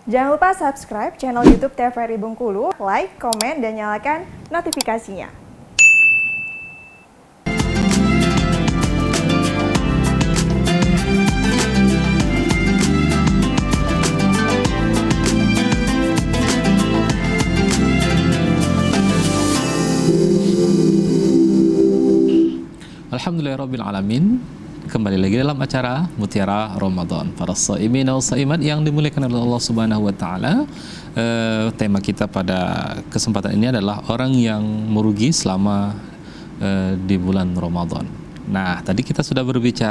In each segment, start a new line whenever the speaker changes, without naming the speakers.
Jangan lupa subscribe channel YouTube TVRI Bengkulu, like, komen, dan nyalakan notifikasinya.
Alhamdulillahirrabbilalamin. Kembali lagi dalam acara Mutiara Ramadan. Para shaimin dan shaimat yang dimuliakan oleh Allah Subhanahu wa taala. Tema kita pada kesempatan ini adalah orang yang merugi selama di bulan Ramadan. Nah, tadi kita sudah berbincang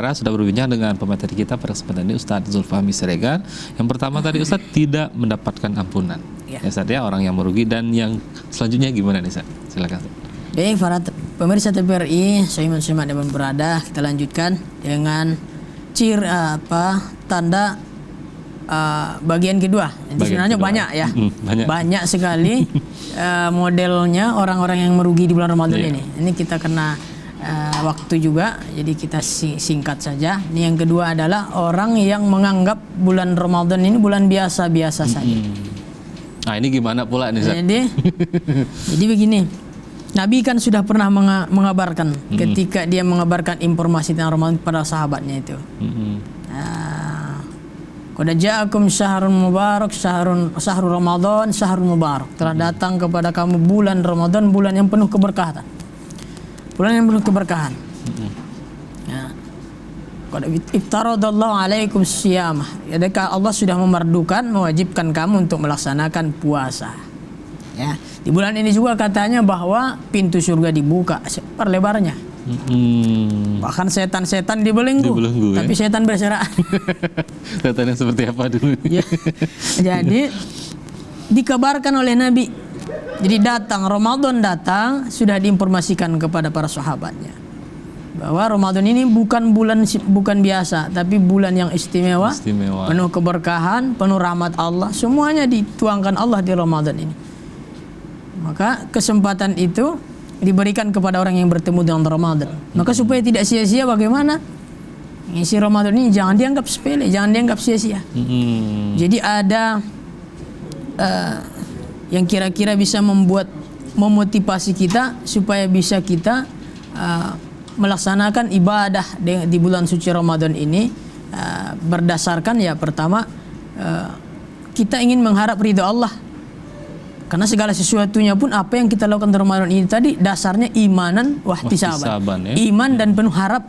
dengan pemateri kita pada kesempatan ini, Ustadz Zulfahmi Siregar. Yang pertama tadi Ustadz tidak mendapatkan ampunan. Ya Ustadz, ya, orang yang merugi. Dan yang selanjutnya gimana nih Ustadz? Silakan.
Baik, para pemirsa TVRI, shaiman-shaimat yang berada, kita lanjutkan dengan tanda bagian kedua. Jadi sebenarnya kedua. Banyak ya, banyak sekali modelnya orang-orang yang merugi di bulan Ramadan ini. Ini kita kena waktu juga, jadi kita singkat saja. Ini yang kedua adalah orang yang menganggap bulan Ramadan ini bulan biasa-biasa saja.
Nah, ini gimana pula nih?
Jadi begini. Nabi kan sudah pernah mengabarkan ketika dia mengabarkan informasi tentang Ramadan kepada sahabatnya itu. Qad ja'akum syahrun mubarak, syahrul Ramadan, syahrul mubarak. Telah datang kepada kamu bulan Ramadan, bulan yang penuh keberkahan. Bulan yang penuh keberkahan. Qad iftaradallahu alaikum siyamah. Jadi Allah sudah mewajibkan kamu untuk melaksanakan puasa. Ya, di bulan ini juga katanya bahwa pintu surga dibuka perlebarnya. Bahkan setan-setan dibelenggu, tapi setan berserahan.
Setan yang seperti apa dulu?
Ya. Jadi dikabarkan oleh Nabi. Jadi Ramadan datang, sudah diinformasikan kepada para sahabatnya bahwa Ramadan ini bukan biasa, tapi bulan yang istimewa, penuh keberkahan, penuh rahmat Allah. Semuanya dituangkan Allah di Ramadan ini. Maka kesempatan itu diberikan kepada orang yang bertemu dengan Ramadan. Maka supaya tidak sia-sia, bagaimana ngisi Ramadan ini jangan dianggap sepele, jangan dianggap sia-sia. Jadi ada yang kira-kira bisa memotivasi kita supaya bisa kita melaksanakan ibadah di bulan suci Ramadan ini berdasarkan pertama kita ingin mengharap ridha Allah. Karena segala sesuatunya pun apa yang kita lakukan di Ramadan ini tadi dasarnya imanan wahtisaban, iman dan penuh harap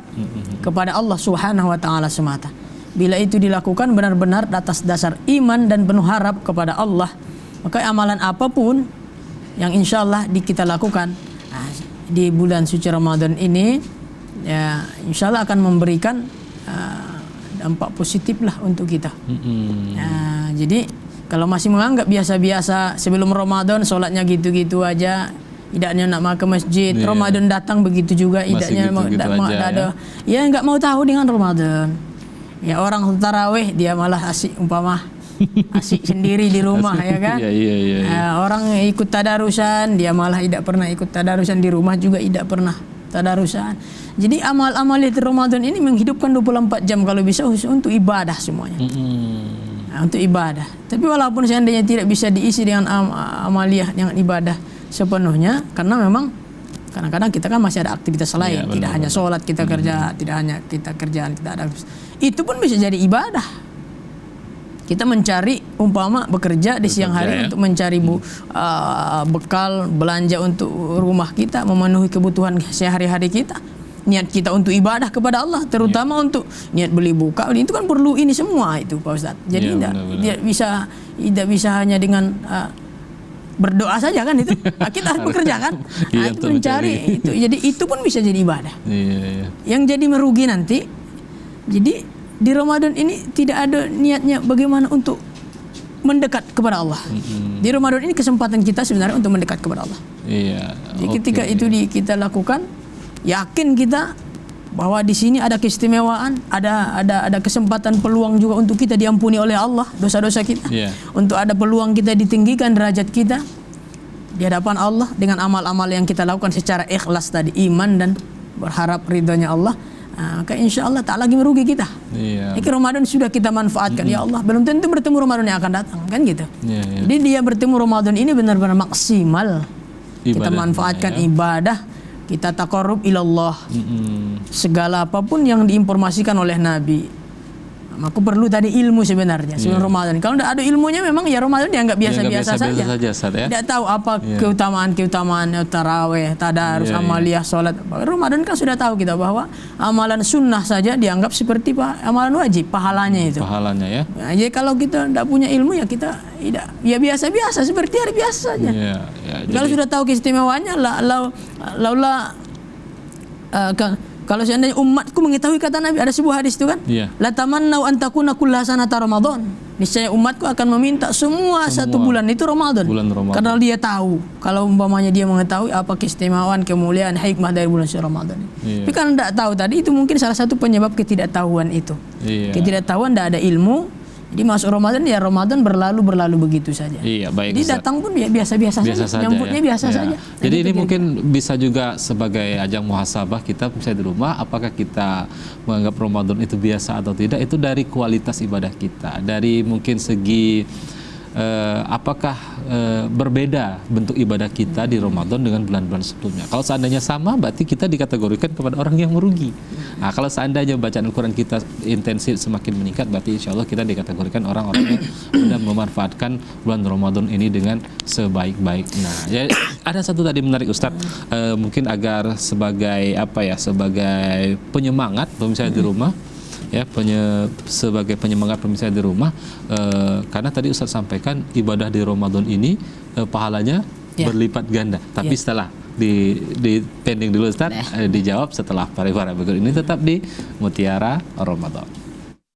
kepada Allah Subhanahu wa taala semata. Bila itu dilakukan benar-benar atas dasar iman dan penuh harap kepada Allah, maka amalan apapun yang insya Allah kita lakukan di bulan suci Ramadan ini, ya insya Allah akan memberikan dampak positif lah untuk kita. Jadi kalau masih menganggap biasa-biasa sebelum Ramadan sholatnya gitu-gitu aja, idaknya nak ke masjid, Ramadan datang begitu juga, idaknya nggak mau tahu dengan Ramadan. Ya orang tarawih dia malah asik sendiri di rumah ya kan. Orang ikut tadarusan dia malah tidak pernah ikut tadarusan, di rumah juga tidak pernah tadarusan. Jadi amal-amal di Ramadan ini menghidupkan 24 jam kalau bisa untuk ibadah semuanya. Untuk ibadah. Tapi walaupun seandainya tidak bisa diisi dengan amaliyah dengan ibadah sepenuhnya, karena memang kadang-kadang kita kan masih ada aktivitas lain, tidak hanya sholat kita kerja, tidak hanya kita kerjaan, kita ada itu pun bisa jadi ibadah. Kita mencari bekerja di siang hari untuk mencari bekal belanja untuk rumah kita, memenuhi kebutuhan sehari-hari kita. Niat kita untuk ibadah kepada Allah, terutama untuk niat beli buka, itu kan perlu ini semua itu Pak Ustadz. Jadi tidak bisa hanya dengan berdoa saja kan itu. Kita harus bekerja kan. Itu mencari itu. Jadi itu pun bisa jadi ibadah. Yang jadi merugi nanti, jadi di Ramadan ini tidak ada niatnya bagaimana untuk mendekat kepada Allah. Di Ramadan ini kesempatan kita sebenarnya untuk mendekat kepada Allah. Jadi ketika itu kita lakukan, yakin kita bahwa di sini ada keistimewaan, ada kesempatan peluang juga untuk kita diampuni oleh Allah dosa-dosa kita. Untuk ada peluang kita ditinggikan derajat kita di hadapan Allah dengan amal-amal yang kita lakukan secara ikhlas tadi, iman dan berharap ridhonya Allah. maka insya Allah tak lagi merugi kita.
Iya.
Ini Ramadan sudah kita manfaatkan. Ya Allah, belum tentu bertemu Ramadan yang akan datang, kan gitu.
Iya, iya.
Jadi dia bertemu Ramadan ini benar-benar maksimal. Kita
Ibadahnya,
manfaatkan
ya.
ibadah, kita taqarrub ilallah. Segala apapun yang diinformasikan oleh Nabi. Maka perlu tadi ilmu sebenarnya sebelum Ramadan. Kalau tidak ada ilmunya memang ya Ramadan dianggap biasa-biasa saja.
Ustaz, ya.
Tidak tahu apa keutamaan taraweh, tadarus, amaliyah, sholat. Ramadan kan sudah tahu kita bahwa amalan sunnah saja dianggap seperti amalan wajib, pahalanya itu.
Pahalanya ya.
Nah, jadi kalau kita tidak punya ilmu ya kita tidak, ya biasa-biasa seperti hari biasa saja.
Iya, ya,
Kalau sudah tahu keistimewaannya, kalau seandainya umatku mengetahui kata Nabi, ada sebuah hadis itu kan,
Iya.
la tamannau an takuna kulla sanata Ramadan. Niscaya umatku akan meminta semua satu bulan itu Ramadan.
Bulan Ramadan.
Karena dia tahu, kalau umpamanya dia mengetahui apa keistimewaan, kemuliaan, hikmah dari bulan suci Ramadan.
Iya.
Tapi kalau tidak tahu tadi, itu mungkin salah satu penyebab ketidaktahuan itu.
Iya.
Ketidaktahuan, tidak ada ilmu. Jadi masuk Ramadan, ya Ramadan berlalu begitu saja.
Iya, baik.
Jadi
Ustaz.
datang pun ya biasa-biasa saja, nyambutnya biasa
Ya.
saja.
Jadi
Dan
ini
itu
mungkin bisa juga sebagai ajang muhasabah kita misalnya di rumah, apakah kita menganggap Ramadan itu biasa atau tidak, itu dari kualitas ibadah kita, dari mungkin segi apakah berbeda bentuk ibadah kita di Ramadan dengan bulan-bulan sebelumnya. Kalau seandainya sama, berarti kita dikategorikan kepada orang yang merugi. Nah, kalau seandainya bacaan Al-Quran kita intensif semakin meningkat, berarti insya Allah kita dikategorikan orang-orang yang sudah memanfaatkan bulan Ramadan ini dengan sebaik-baiknya. Ya, ada satu tadi menarik Ustadz, mungkin agar sebagai sebagai penyemangat pemirsa di rumah. Ya, sebagai penyemangat pemirsa di rumah, karena tadi Ustaz sampaikan ibadah di Ramadan ini pahalanya berlipat ganda. Tapi setelah di pending dulu Ustaz, dijawab setelah pariwara berikut ini, tetap di Mutiara Ramadan.